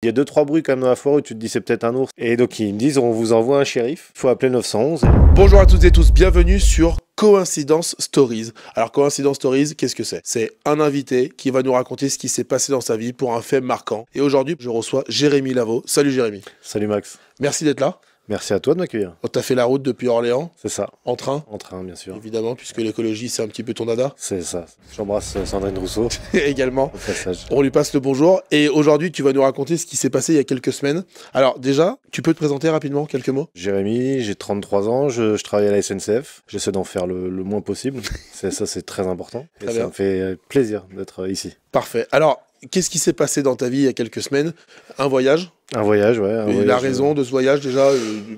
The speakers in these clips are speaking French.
Il y a 2-3 bruits quand même dans la forêt où tu te dis c'est peut-être un ours. Et donc ils me disent on vous envoie un shérif, il faut appeler 911. Bonjour à toutes et tous, bienvenue sur Coïncidence Stories. Alors Coïncidence Stories, qu'est-ce que c'est? C'est un invité qui va nous raconter ce qui s'est passé dans sa vie pour un fait marquant. Et aujourd'hui, je reçois Jérémy Laveau. Salut Jérémy. Salut Max. Merci d'être là. Merci à toi de m'accueillir. On t'a fait la route depuis Orléans? C'est ça. En train? En train, bien sûr. Évidemment, puisque l'écologie, c'est un petit peu ton dada. C'est ça. J'embrasse Sandrine Rousseau. Également. Au passage. On lui passe le bonjour. Et aujourd'hui, tu vas nous raconter ce qui s'est passé il y a quelques semaines. Alors déjà, tu peux te présenter rapidement, quelques mots? Jérémy, j'ai 33 ans, je travaille à la SNCF. J'essaie d'en faire le moins possible. Ça, c'est très important. Très et bien. ça me fait plaisir d'être ici. Parfait. Alors, qu'est-ce qui s'est passé dans ta vie il y a quelques semaines? Un voyage? Un voyage, ouais. Et la raison de ce voyage déjà,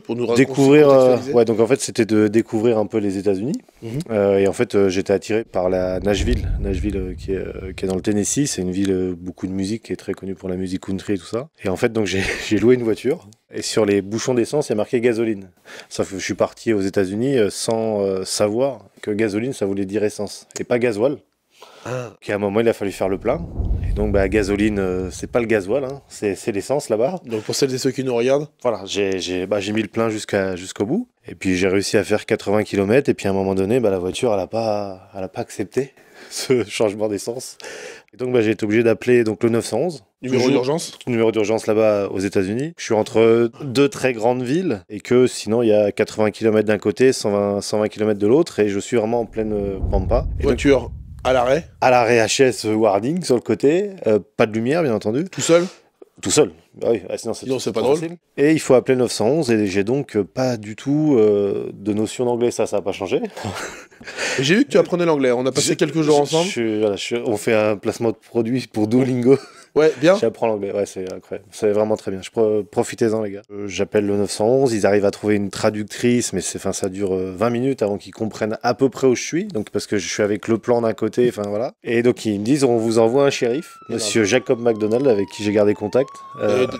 pour nous découvrir, contextualiser. ouais, donc en fait c'était de découvrir un peu les États-Unis. Et en fait j'étais attiré par la Nashville, qui est dans le Tennessee. C'est une ville beaucoup de musique, qui est très connue pour la musique country et tout ça. Et en fait donc j'ai loué une voiture. Et sur les bouchons d'essence, il y a marqué gasoline. Sauf que je suis parti aux États-Unis sans savoir que gasoline ça voulait dire essence et pas gasoil. Ah. À un moment il a fallu faire le plein. Et donc gasoline, c'est pas le gasoil, hein, c'est l'essence là-bas. Donc pour celles et ceux qui nous regardent, voilà, j'ai mis le plein jusqu'au bout. Et puis j'ai réussi à faire 80 km. Et puis à un moment donné, la voiture, elle a pas accepté ce changement d'essence. Et donc j'ai été obligé d'appeler donc le 911. Numéro d'urgence? Numéro d'urgence là-bas aux États-Unis. Je suis entre deux très grandes villes et que sinon il y a 80 km d'un côté, 120 km de l'autre. Et je suis vraiment en pleine pampa. Et voiture donc, à l'arrêt? À l'arrêt HS Warning sur le côté. Pas de lumière, bien entendu. Tout seul? Tout seul. Ah oui, sinon c'est pas drôle. Facile. Et il faut appeler 911 et j'ai donc pas du tout de notion d'anglais, ça a pas changé. J'ai vu que tu apprenais l'anglais, on a passé quelques jours ensemble. On fait un placement de produit pour Duolingo. Ouais, bien. J'apprends l'anglais, ouais, c'est incroyable. C'est vraiment très bien. Profitez-en, les gars. J'appelle le 911, ils arrivent à trouver une traductrice, mais ça dure 20 minutes avant qu'ils comprennent à peu près où je suis. Donc, parce que je suis avec le plan d'un côté, enfin voilà. Et donc, ils me disent, on vous envoie un shérif, monsieur Jacob McDonald, avec qui j'ai gardé contact.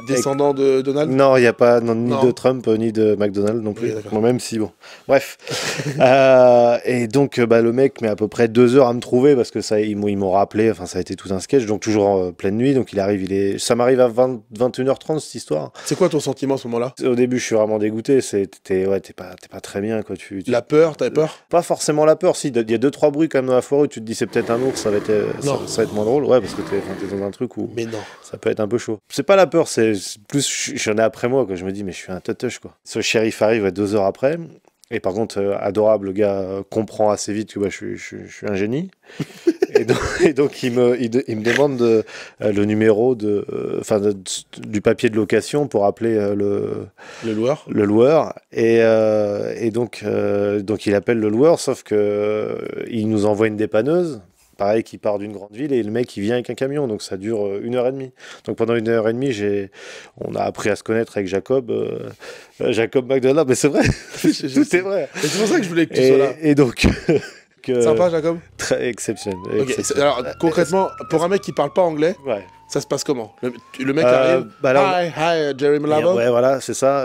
Descendant de Donald? Non, il n'y a pas ni de Trump, ni de McDonald non plus. Oui, même si, bon. Bref. Et donc, le mec met à peu près 2 heures à me trouver, parce que ils m'ont rappelé, enfin, ça a été tout un sketch, donc toujours en pleine nuit. Donc il arrive, ça m'arrive à 21h30 cette histoire. C'est quoi ton sentiment à ce moment-là? Au début, je suis vraiment dégoûté. T'es pas très bien, quoi. La peur, t'avais peur? Pas forcément la peur. Si, il y a 2-3 bruits quand même dans la forêt où tu te dis c'est peut-être un ours, ça va être moins drôle. Ouais, parce que t'es dans un truc où mais non, ça peut être un peu chaud. C'est pas la peur, c'est plus j'en ai après moi, quoi. Je me dis mais je suis un tutush, quoi. Ce shérif arrive 2 heures après. Et par contre, adorable, le gars comprend assez vite que je suis un génie. et donc il me demande le numéro du papier de location pour appeler le loueur. Le loueur. Et donc il appelle le loueur, sauf que il nous envoie une dépanneuse. Pareil, qui part d'une grande ville et le mec il vient avec un camion, donc ça dure 1h30. Donc pendant 1h30, on a appris à se connaître avec Jacob McDonald, mais c'est vrai, tout est vrai. Et c'est pour ça que je voulais que tu sois là. Et donc. Sympa, Jacob? Très exceptionnel. Okay. Alors concrètement, pour un mec qui parle pas anglais, ouais. Ça se passe comment? Le mec arrive, hi, Jérémy Laveau. Ouais, voilà, c'est ça.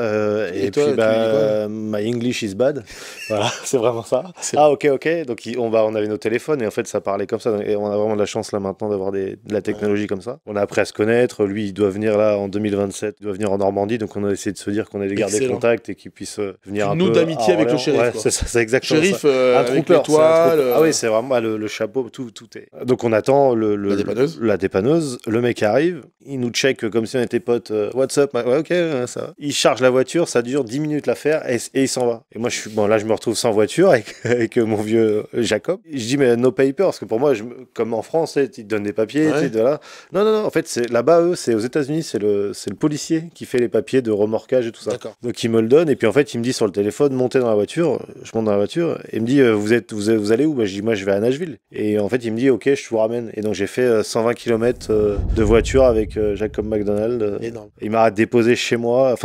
Et toi, puis, my English is bad. Voilà, c'est vraiment ça. Ok. Donc, on avait nos téléphones et en fait, ça parlait comme ça. Et on a vraiment de la chance là maintenant d'avoir de la technologie comme ça. On a appris à se connaître. Lui, il doit venir là en 2027. Il doit venir en Normandie. Donc, on a essayé de se dire qu'on allait garder contact et qu'il puisse venir un peu. Nous d'amitié avec le shérif. Ouais, c'est exactement shérif, ça. Un trooper. Ah oui, c'est vraiment le chapeau, tout est. Donc, on attend la dépanneuse. Le mec arrive. Il nous check comme si on était potes. What's up? Ouais, ok, ça va. Il charge la voiture, ça dure 10 minutes l'affaire et il s'en va. Et moi, là, je me retrouve sans voiture avec mon vieux Jacob. Je dis, mais no paper, parce que pour moi, comme en France, ils te donnent des papiers. Ouais. De là. Non, en fait, là-bas, eux, c'est aux États-Unis, c'est le policier qui fait les papiers de remorquage et tout ça. Donc, il me le donne et puis en fait, il me dit sur le téléphone, montez dans la voiture. Je monte dans la voiture et il me dit, vous allez où? Je dis, moi, je vais à Nashville. Et en fait, il me dit, ok, je vous ramène. Et donc, j'ai fait 120 km de voiture avec Jacob McDonald. Énorme. Il m'a déposé chez moi,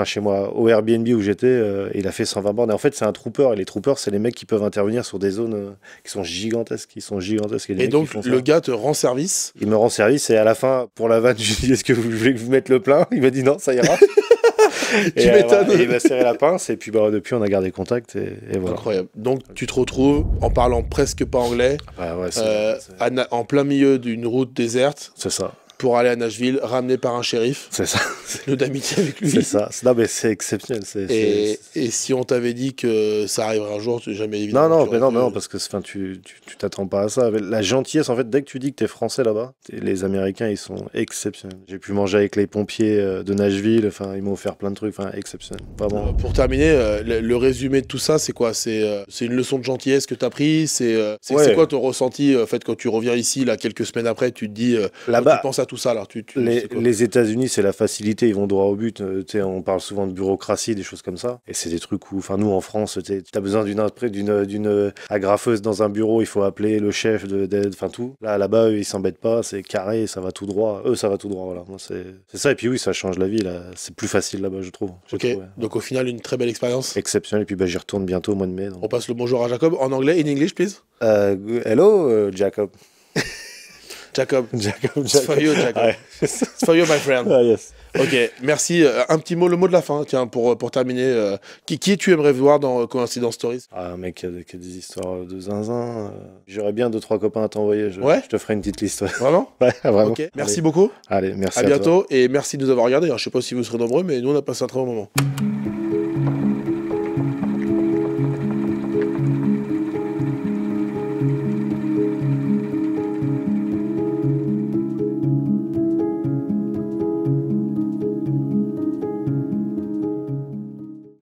au Airbnb où j'étais. Il a fait 120 bornes. Et en fait, c'est un trooper. Et les troopers, c'est les mecs qui peuvent intervenir sur des zones qui sont gigantesques. Et donc, le gars te rend service? Il me rend service. Et à la fin, pour la vanne, je lui dis, est-ce que vous voulez que je vous mette le plein? Il m'a dit non, ça ira. Tu m'étonnes. Il m'a serré la pince. Et puis, depuis, on a gardé contact. Et voilà. Incroyable. Donc, tu te retrouves en parlant presque pas anglais, en plein milieu d'une route déserte. C'est ça. pour aller à Nashville, ramené par un shérif. C'est ça. Nous d'amitié avec lui. C'est ça. Non, mais c'est exceptionnel. Et si on t'avait dit que ça arriverait un jour, tu jamais évidemment. Non, parce que tu t'attends pas à ça. La gentillesse, en fait, dès que tu dis que t'es français là-bas, les Américains, ils sont exceptionnels. J'ai pu manger avec les pompiers de Nashville, enfin, ils m'ont offert plein de trucs, enfin, exceptionnel. Vraiment. Pour terminer, le résumé de tout ça, c'est quoi? C'est une leçon de gentillesse que t'as pris? C'est quoi ton ressenti, en fait, quand tu reviens ici, là, quelques semaines après, tu te dis, là-bas, tu penses à tout ça, là, les États-Unis, c'est la facilité, ils vont droit au but. On parle souvent de bureaucratie, des choses comme ça. Et c'est des trucs où, enfin, nous, en France, tu as besoin d'une agrafeuse dans un bureau, il faut appeler le chef d'aide, enfin tout. Là-bas, eux, ils s'embêtent pas, c'est carré, ça va tout droit. Eux, ça va tout droit, voilà. Moi, c'est ça. Et puis oui, ça change la vie, là. C'est plus facile là-bas, je trouve. Ok, donc au final, une très belle expérience. Exceptionnel. Et puis j'y retourne bientôt au mois de mai. Donc. On passe le bonjour à Jacob en anglais, in English, please. Hello, Jacob. Jacob. Jacob. It's for you, Jacob. Ouais. It's for you, my friend. Yes. Ok, merci. Un petit mot, le mot de la fin, tiens, pour terminer. Qui tu aimerais voir dans Coincidence Stories? Un mec qui a des histoires de zinzin. J'aurais bien 2-3 copains à t'envoyer. Je te ferai une petite liste. Vraiment? Ouais, vraiment. Ok, merci beaucoup. Allez, merci à bientôt et merci de nous avoir regardés. Alors, je sais pas si vous serez nombreux, mais nous, on a passé un très bon moment.